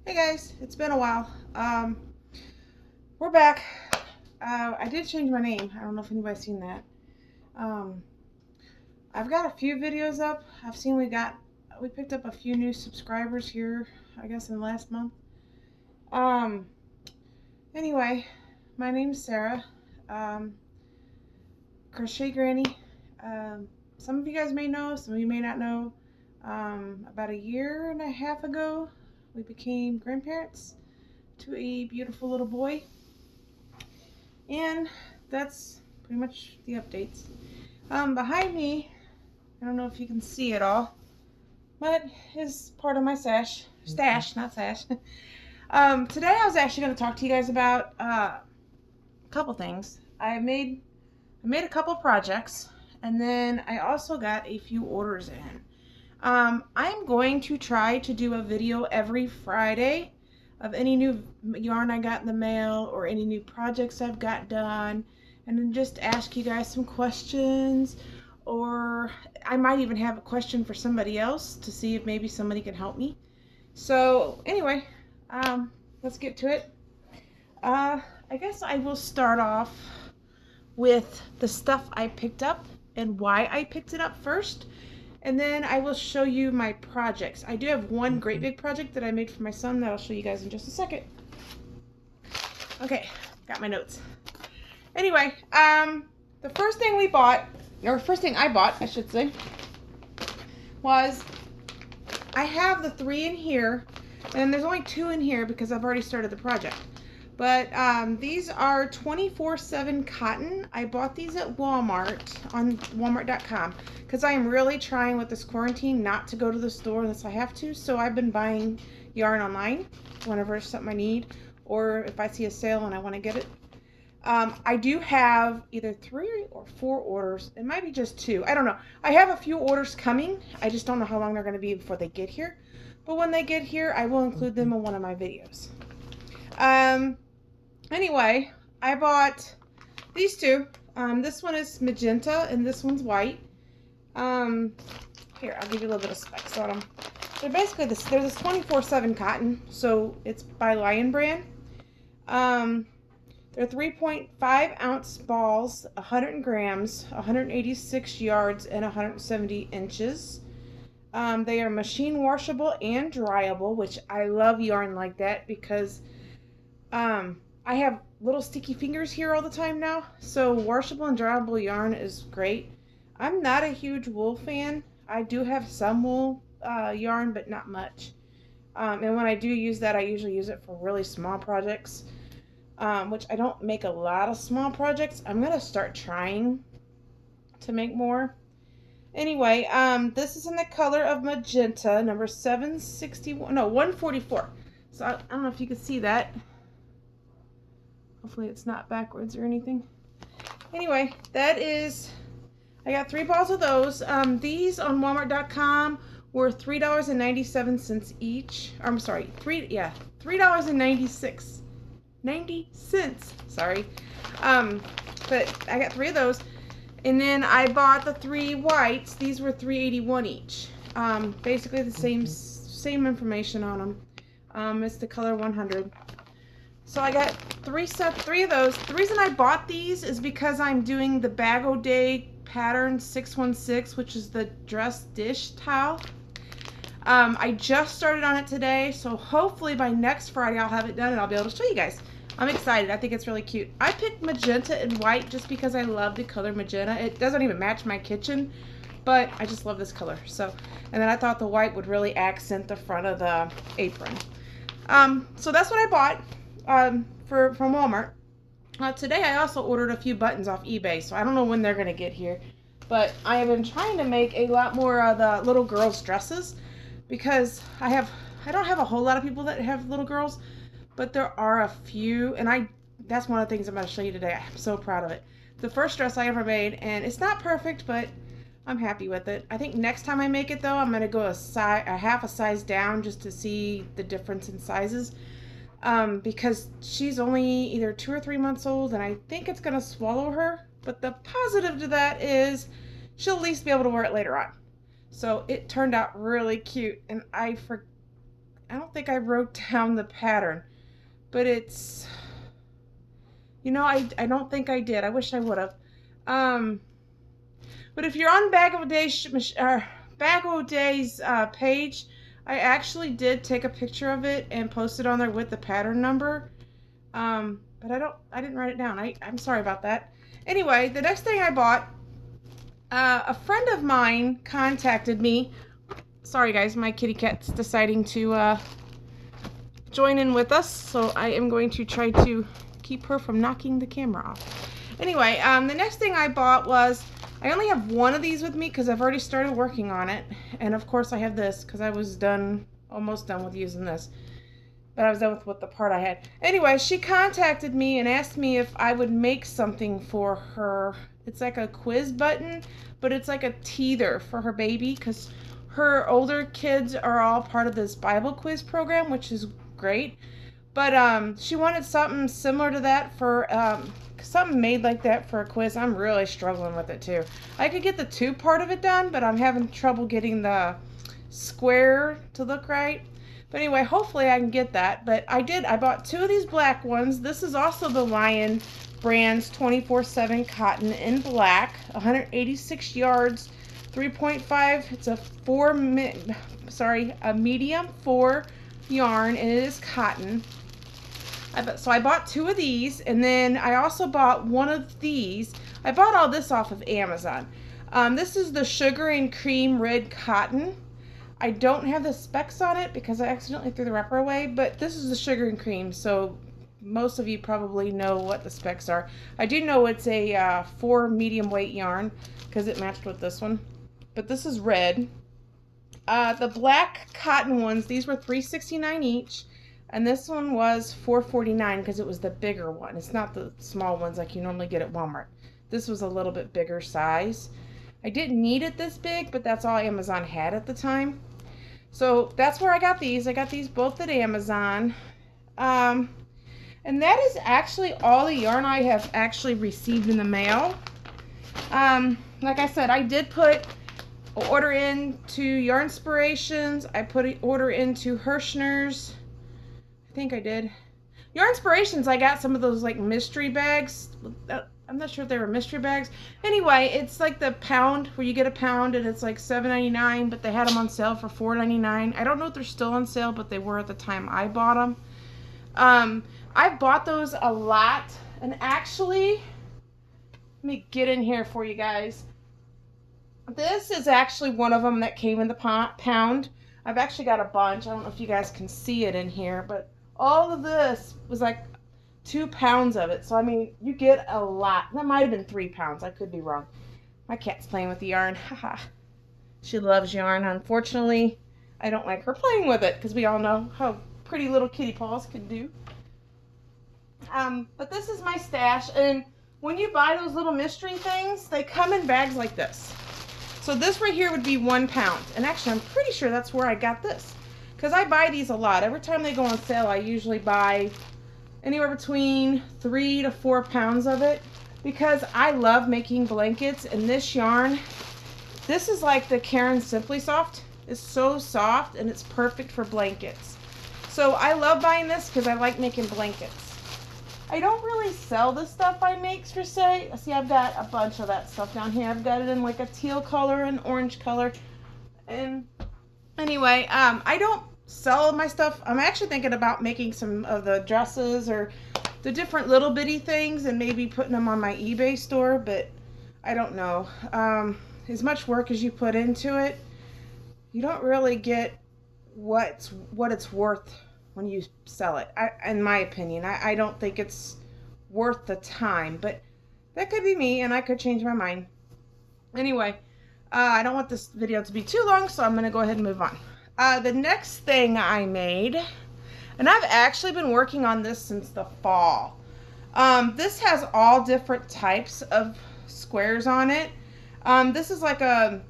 Hey guys, it's been a while. We're back. I did change my name. I don't know if anybody's seen that. Um, I've got a few videos up. I've seen we picked up a few new subscribers here, I guess in the last month. Um, anyway, my name's Sarah. Um, Crochet Granny. Some of you guys may know, some of you may not know. About a year and a half ago, we became grandparents to a beautiful little boy. And that's pretty much the updates. Behind me, I don't know if you can see it all, but is part of my stash, not sash. Today I was actually going to talk to you guys about a couple things. I made a couple projects, and then I also got a few orders in. I'm going to try to do a video every Friday of any new yarn I got in the mail or any new projects I've got done, and then just ask you guys some questions, or I might even have a question for somebody else to see if maybe somebody can help me. So anyway, let's get to it. I guess I will start off with the stuff I picked up and why I picked it up first. And then I will show you my projects. I do have one great big project that I made for my son that I'll show you guys in just a second. Okay, got my notes. Anyway, the first thing I bought, I should say, was I have the 3 in here, and there's only 2 in here because I've already started the project. But these are 24/7 cotton. I bought these at Walmart on Walmart.com because I am really trying with this quarantine not to go to the store unless I have to. So I've been buying yarn online whenever it's something I need, or if I see a sale and I want to get it. I do have either 3 or 4 orders. It might be just 2. I don't know. I have a few orders coming. I just don't know how long they're going to be before they get here. But when they get here, I will include them in one of my videos. Anyway, I bought these 2. This one is magenta and this one's white. Here, I'll give you a little bit of specs on them. They're basically they're this 24/7 cotton, so it's by Lion Brand. They're 3.5 ounce balls, 100 grams, 186 yards, and 170 inches. They are machine washable and dryable, which I love yarn like that because I have little sticky fingers here all the time now, so washable and dryable yarn is great. I'm not a huge wool fan. I do have some wool yarn, but not much. And when I do use that, I usually use it for really small projects, which I don't make a lot of small projects. I'm going to start trying to make more. Anyway, this is in the color of magenta, number 144. So I don't know if you can see that. Hopefully it's not backwards or anything. Anyway, I got 3 balls of those. These on Walmart.com were $3.97 each. I'm sorry, $3.96. 90 cents. Sorry. But I got 3 of those. And then I bought the 3 whites. These were $3.81 each. Basically the same information on them. It's the color 100. So I got 3 of those. The reason I bought these is because I'm doing the Bag O' Day pattern 616, which is the dress dish towel. I just started on it today, so hopefully by next Friday I'll have it done and I'll be able to show you guys. I'm excited. I think it's really cute. I picked magenta and white just because I love the color magenta. It doesn't even match my kitchen, but I just love this color. So, and then I thought the white would really accent the front of the apron. So that's what I bought. From Walmart. Today I also ordered a few buttons off eBay, so I don't know when they're going to get here. But I have been trying to make a lot more of the little girls' dresses because I don't have a whole lot of people that have little girls, but there are a few, and that's one of the things I'm going to show you today. I'm so proud of it. The first dress I ever made, and it's not perfect, but I'm happy with it. I think next time I make it though, I'm going to go a half a size down just to see the difference in sizes. Because she's only either 2 or 3 months old, and I think it's going to swallow her. But the positive to that is she'll at least be able to wear it later on. So it turned out really cute, and don't think I wrote down the pattern, but it's, you know, I don't think I did. I wish I would have. But if you're on Bag of O'Day's page, I actually did take a picture of it and post it on there with the pattern number. But I didn't write it down. I'm sorry about that. Anyway, the next thing I bought, a friend of mine contacted me. Sorry guys, my kitty cat's deciding to join in with us, so I am going to try to keep her from knocking the camera off. Anyway, the next thing I bought was, I only have one of these with me because I've already started working on it, and of course I have this because I was almost done with using this, but I was done with the part I had. Anyway, she contacted me and asked me if I would make something for her. It's like a quiz button, but it's like a teether for her baby because her older kids are all part of this Bible quiz program, which is great. But she wanted something similar to that for something made like that for a quiz. I'm really struggling with it too. I could get the tube part of it done, but I'm having trouble getting the square to look right. But anyway, hopefully I can get that. But I bought two of these black ones. This is also the Lion Brands 24/7 cotton in black, 186 yards, 3.5. It's a medium 4 yarn, and it is cotton. So I bought two of these, and then I also bought one of these. I bought all this off of Amazon. This is the Sugar and Cream Red Cotton. I don't have the specs on it because I accidentally threw the wrapper away, but this is the Sugar and Cream, so most of you probably know what the specs are. I do know it's a 4 medium weight yarn because it matched with this one, but this is red. The black cotton ones, these were $3.69 each, and this one was $4.49 because it was the bigger one. It's not the small ones like you normally get at Walmart. This was a little bit bigger size. I didn't need it this big, but that's all Amazon had at the time. So that's where I got these. I got these both at Amazon. And that is actually all the yarn I have actually received in the mail. Like I said, I did put an order into Yarnspirations. I put an order into Hirschner's. I think I did. Yarnspirations, I got some of those like mystery bags. I'm not sure if they were mystery bags. Anyway, it's like the pound, where you get a pound and it's like $7.99, but they had them on sale for $4.99. I don't know if they're still on sale, but they were at the time I bought them. I've bought those a lot, and actually, let me get in here for you guys. This is actually one of them that came in the pound. I've actually got a bunch. I don't know if you guys can see it in here, but all of this was like 2 pounds of it. So, I mean, you get a lot. That might have been 3 pounds. I could be wrong. My cat's playing with the yarn. Haha. She loves yarn. Unfortunately, I don't like her playing with it because we all know how pretty little kitty paws can do. But this is my stash. And when you buy those little mystery things, they come in bags like this. So this right here would be 1 pound. And actually, I'm pretty sure that's where I got this, because I buy these a lot. Every time they go on sale, I usually buy anywhere between 3 to 4 pounds of it, because I love making blankets. And this yarn, this is like the Caron Simply Soft. It's so soft and it's perfect for blankets. So I love buying this because I like making blankets. I don't really sell the stuff I make for say. See, I've got a bunch of that stuff down here. I've got it in like a teal color and orange color. And anyway, I don't sell my stuff. I'm actually thinking about making some of the dresses or the different little bitty things and maybe putting them on my eBay store, but I don't know. As much work as you put into it, you don't really get what it's worth when you sell it. In my opinion, I don't think it's worth the time, but that could be me and I could change my mind. Anyway, I don't want this video to be too long, so I'm going to go ahead and move on. The next thing I made, and I've actually been working on this since the fall. This has all different types of squares on it. This is like a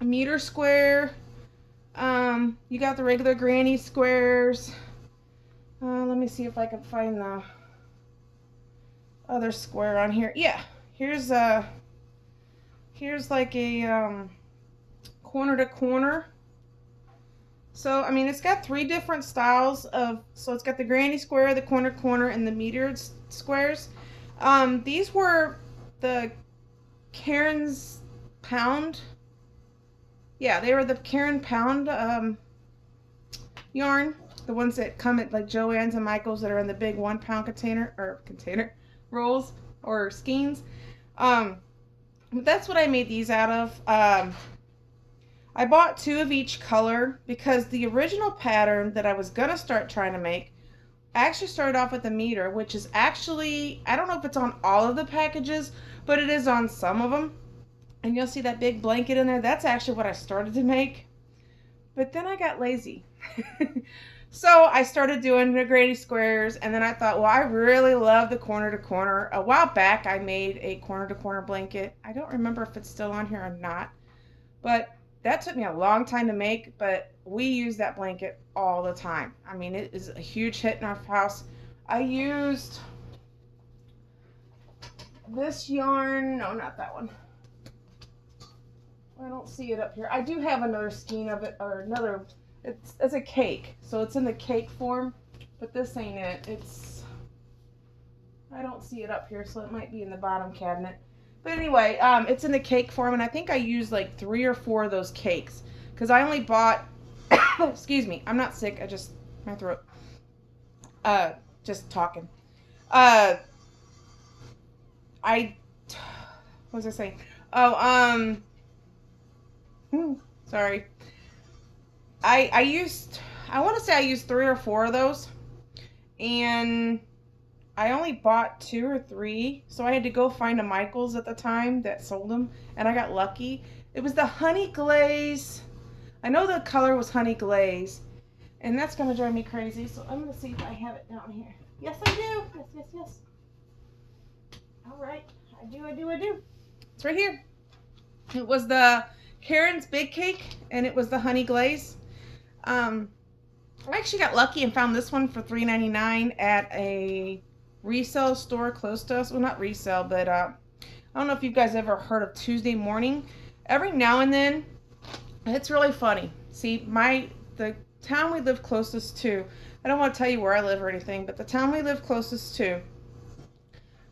meter square. You got the regular granny squares. Let me see if I can find the other square on here. Yeah, here's like a corner to corner So, I mean, it's got 3 different styles of, so it's got the granny square, the corner, and the metered squares. These were the Karen's Pound. Yeah, they were the Karen Pound yarn. The ones that come at like Joann's and Michael's that are in the big 1 pound container rolls or skeins. But that's what I made these out of. I bought 2 of each color because the original pattern that I was going to start trying to make, I actually started off with a meter, which is actually, I don't know if it's on all of the packages, but it is on some of them. And you'll see that big blanket in there. That's actually what I started to make. But then I got lazy. So I started doing the granny squares, and then I thought, well, I really love the corner to corner. A while back, I made a corner to corner blanket. I don't remember if it's still on here or not, but that took me a long time to make, but we use that blanket all the time. I mean, it is a huge hit in our house. I used this yarn. No, not that one. I don't see it up here. I do have another skein of it, or another, it's a cake. So it's in the cake form, but this ain't it. I don't see it up here, so it might be in the bottom cabinet. But anyway, it's in the cake form, and I think I used like 3 or 4 of those cakes because I only bought, excuse me, I'm not sick, my throat, just talking. What was I saying? Oh, sorry. I want to say I used 3 or 4 of those, and I only bought 2 or 3, so I had to go find a Michael's at the time that sold them, and I got lucky. It was the honey glaze. I know the color was honey glaze, and that's going to drive me crazy, so I'm going to see if I have it down here. Yes, I do. Yes. All right. I do. It's right here. It was the Karen's Big Cake, and it was the honey glaze. I actually got lucky and found this one for $3.99 at a resale store close to us. Well, not resale, but I don't know if you guys ever heard of Tuesday Morning. Every now and then, it's really funny. See, the town we live closest to, I don't want to tell you where I live or anything, but the town we live closest to,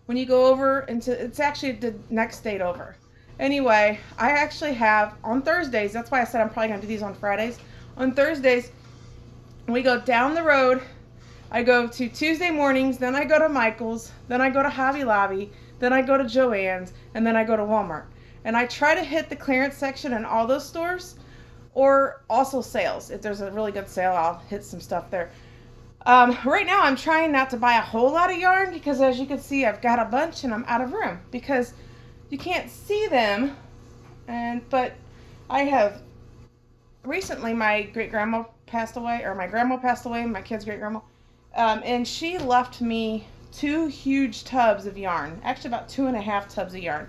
when you go over it's actually the next state over. Anyway, I actually have, on Thursdays, that's why I said I'm probably going to do these on Fridays. On Thursdays, we go down the road. I go to Tuesday Mornings, then I go to Michael's, then I go to Hobby Lobby, then I go to Joann's, and then I go to Walmart. And I try to hit the clearance section in all those stores, or also sales. If there's a really good sale, I'll hit some stuff there. Right now, I'm trying not to buy a whole lot of yarn because, as you can see, I've got a bunch and I'm out of room because you can't see them. But I have recently, my great-grandma passed away, or my grandma passed away, my kid's great-grandma. And she left me 2 huge tubs of yarn, actually about 2.5 tubs of yarn.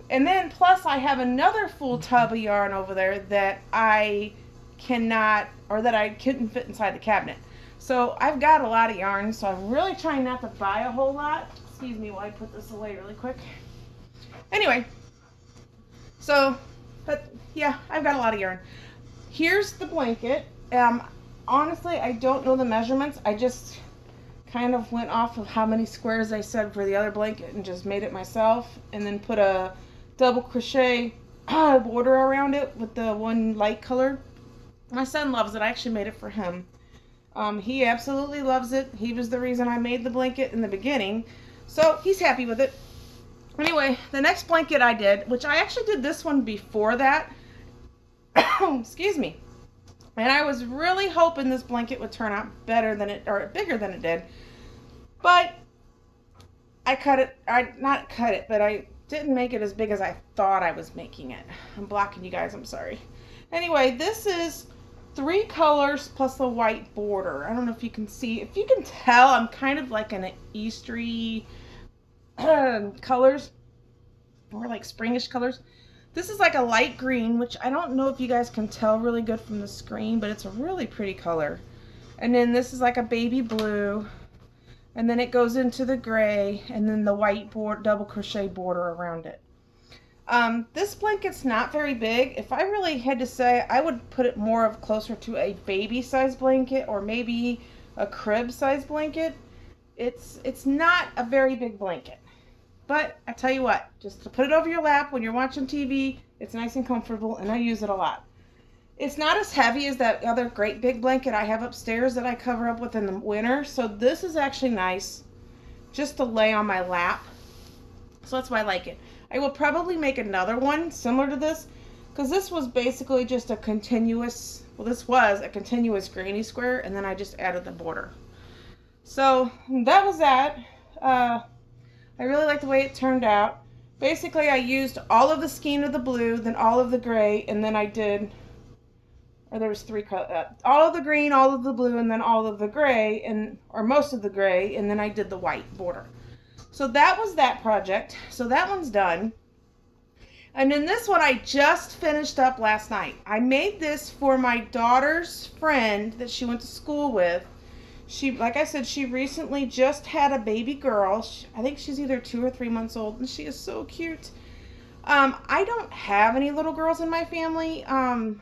And then plus I have another full tub of yarn over there that I couldn't fit inside the cabinet. So I've got a lot of yarn, so I'm really trying not to buy a whole lot. Excuse me while I put this away really quick. Anyway, so, but yeah, I've got a lot of yarn. Here's the blanket. Honestly, I don't know the measurements. I just kind of went off of how many squares I said for the other blanket and just made it myself, and then put a double crochet border around it with the one light color. My son loves it. I actually made it for him. He absolutely loves it. He was the reason I made the blanket in the beginning, so he's happy with it. Anyway, the next blanket I did, which I actually did this one before that, excuse me, and I was really hoping this blanket would turn out better than it, or bigger than it did, but I not cut it, but I didn't make it as big as I thought I was making it. I'm blocking you guys, I'm sorry. Anyway, this is 3 colors plus a white border. I don't know if you can see. If you can tell, I'm kind of like an Eastery colors, or like springish colors. This is like a light green, which I don't know if you guys can tell really good from the screen, but it's a really pretty color. And then this is like a baby blue, and then it goes into the gray, and then the white double crochet border around it. This blanket's not very big. If I really had to say, I would put it more of closer to a baby size blanket or maybe a crib size blanket. It's not a very big blanket. But I tell you what, just to put it over your lap when you're watching TV, it's nice and comfortable, and I use it a lot. It's not as heavy as that other great big blanket I have upstairs that I cover up with in the winter. So this is actually nice just to lay on my lap. So that's why I like it. I will probably make another one similar to this because this was basically just a continuous, well, this was a continuous granny square, and then I just added the border. So that was that. I really like the way it turned out. Basically, I used all of the skein of the blue, then all of the gray, and then I did, or there was three colors, all of the green, all of the blue, and then all of the gray, or most of the gray, and then I did the white border. So that was that project. So that one's done. And then this one I just finished up last night. I made this for my daughter's friend that she went to school with. She, like I said, she recently just had a baby girl. I think she's either 2 or 3 months old, and she is so cute. I don't have any little girls in my family. I'm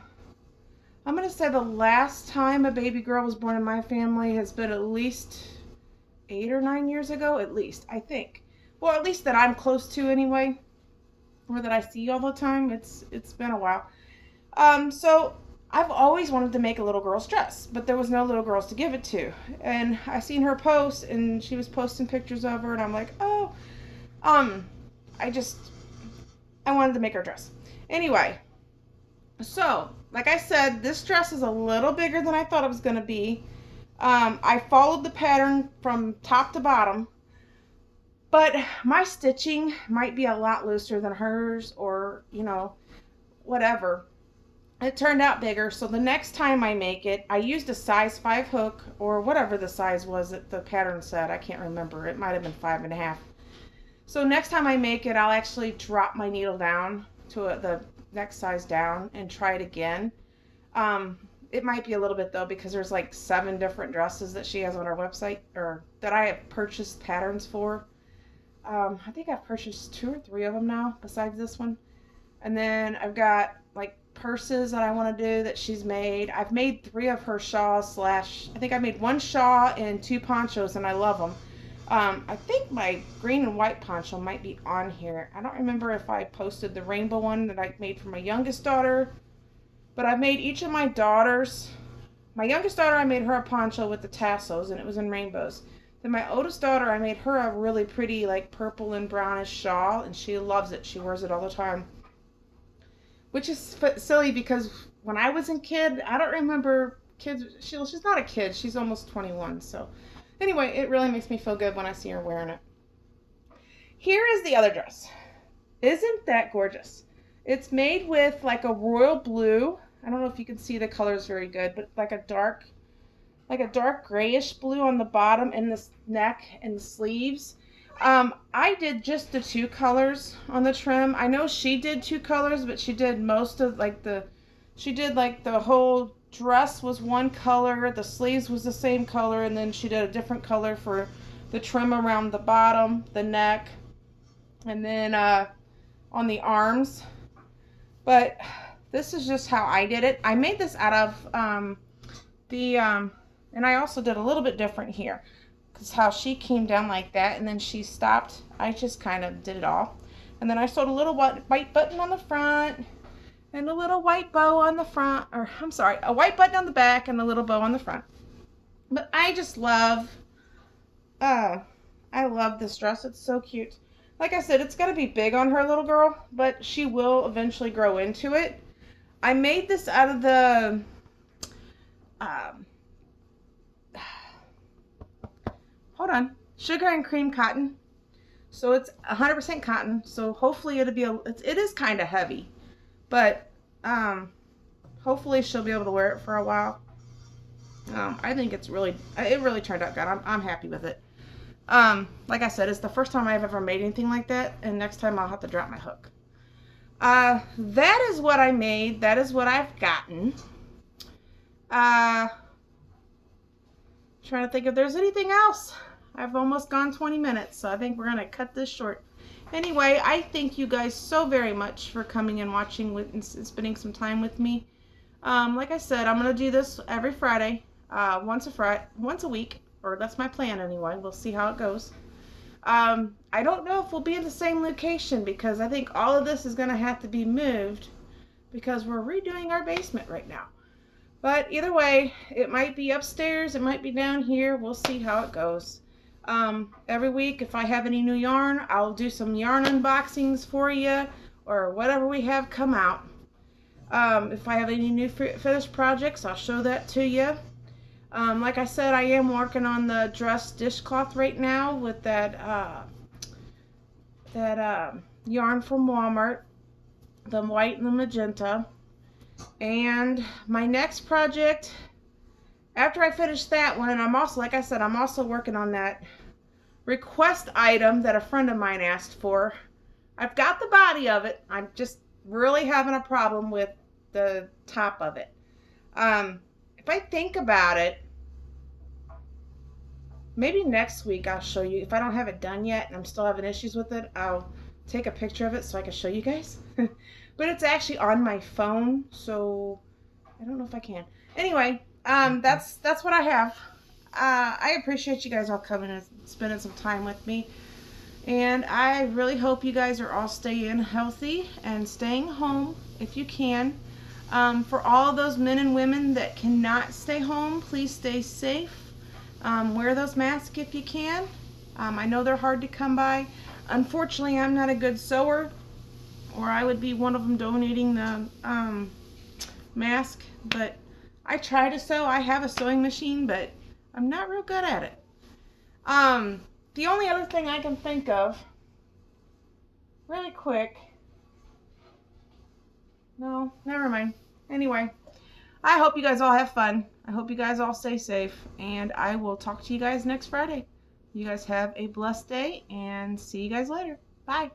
going to say the last time a baby girl was born in my family has been at least 8 or 9 years ago, at least, I think. Well, at least that I'm close to anyway, or that I see all the time. It's been a while. So I've always wanted to make a little girl's dress, but there was no little girls to give it to. And I seen her post, and she was posting pictures of her, and I'm like, oh, I wanted to make her dress. Anyway, so, like I said, this dress is a little bigger than I thought it was going to be. I followed the pattern from top to bottom, but my stitching might be a lot looser than hers, or, you know, whatever. It turned out bigger, so the next time I make it, I used a size 5 hook, or whatever the size was that the pattern said. I can't remember. It might have been 5.5. So next time I make it, I'll actually drop my needle down to the next size down and try it again. It might be a little bit though, because there's like 7 different dresses that she has on her website, or that I have purchased patterns for. I think I've purchased 2 or 3 of them now besides this one. And then I've got like purses that I want to do that she's made. I've made 3 of her shawls I think I made 1 shawl and 2 ponchos, and I love them. I think my green and white poncho might be on here. I don't remember if I posted the rainbow one that I made for my youngest daughter, but I made each of my daughters. My youngest daughter, I made her a poncho with the tassels, and it was in rainbows. Then my oldest daughter, I made her a really pretty like purple and brownish shawl, and she loves it. She wears it all the time. Which is silly because when I was a kid, I don't remember kids. She's not a kid. She's almost 21. So anyway, it really makes me feel good when I see her wearing it. Here is the other dress. Isn't that gorgeous? It's made with like a royal blue. I don't know if you can see the colors very good, but like a dark grayish blue on the bottom and the neck and the sleeves. I did just the 2 colors on the trim. I know she did 2 colors, but she did most of she did the whole dress was 1 color, the sleeves was the same color, and then she did a different color for the trim around the bottom, the neck, and then on the arms. But this is just how I did it. I made this out of and I also did a little bit different here. Because how she came down like that and then she stopped. I just kind of did it all. And then I sewed a little white button on the front and a little white bow on the front. Or I'm sorry, a white button on the back and a little bow on the front. But I just love, I love this dress. It's so cute. Like I said, it's going to be big on her little girl, but she will eventually grow into it. I made this out of the, sugar and cream cotton. So it's 100% cotton. So hopefully it is kind of heavy, but hopefully she'll be able to wear it for a while. I think it really turned out good. I'm happy with it. Like I said, it's the first time I've ever made anything like that, and next time I'll have to drop my hook. That is what I made. That is what I've gotten. Trying to think if there's anything else. I've almost gone 20 minutes, so I think we're going to cut this short. Anyway, I thank you guys so very much for coming and watching and spending some time with me. Like I said, I'm going to do this every Friday, once a week, or that's my plan anyway. We'll see how it goes. I don't know if we'll be in the same location because I think all of this is going to have to be moved because we're redoing our basement right now. But either way, it might be upstairs, it might be down here. We'll see how it goes. Every week, if I have any new yarn, I'll do some yarn unboxings for you or whatever we have come out. If I have any new finished projects, I'll show that to you. Like I said, I am working on the dress dishcloth right now with that yarn from Walmart, the white and the magenta. And my next project, after I finish that one, and I'm also, like I said, I'm also working on that request item that a friend of mine asked for. I've got the body of it. I'm just really having a problem with the top of it. If I think about it, maybe next week I'll show you. If I don't have it done yet and I'm still having issues with it, I'll take a picture of it so I can show you guys. But it's actually on my phone, so I don't know if I can. Anyway, that's what I have. I appreciate you guys all coming and spending some time with me. And I really hope you guys are all staying healthy and staying home if you can. For all those men and women that cannot stay home, please stay safe. Wear those masks if you can. I know they're hard to come by. Unfortunately, I'm not a good sewer, or I would be one of them donating the mask. But I try to sew. I have a sewing machine, but I'm not real good at it. The only other thing I can think of, really quick, no, never mind. Anyway, I hope you guys all have fun. I hope you guys all stay safe, and I will talk to you guys next Friday. You guys have a blessed day, and see you guys later. Bye.